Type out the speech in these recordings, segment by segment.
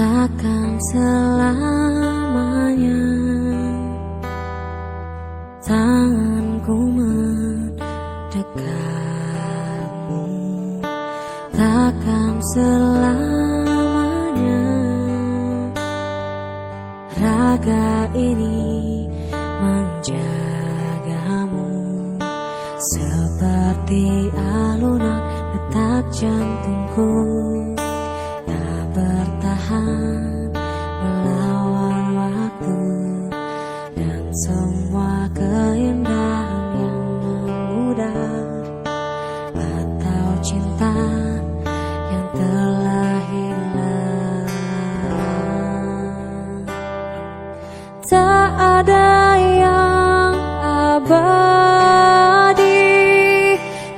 takkan selamanya tanganku mendekatmu, takkan selamanya raga ini menjagamu seperti alunan detak jantungku tak bertahan melawan waktu dan semua keindahan yang memudar atau cinta yang telah hilang. Tak ada yang abadi,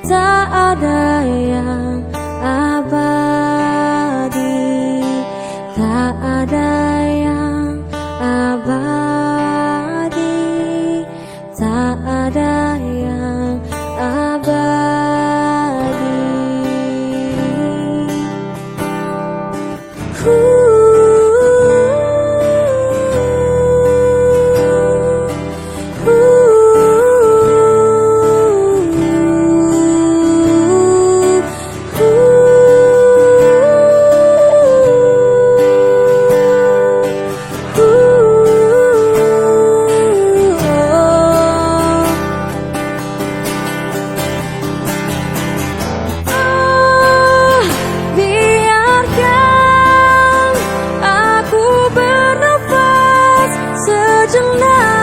tak ada yang abadi, tak ada yang abadi, tak ada yang abadi. Biarkan aku bernafas sejenak.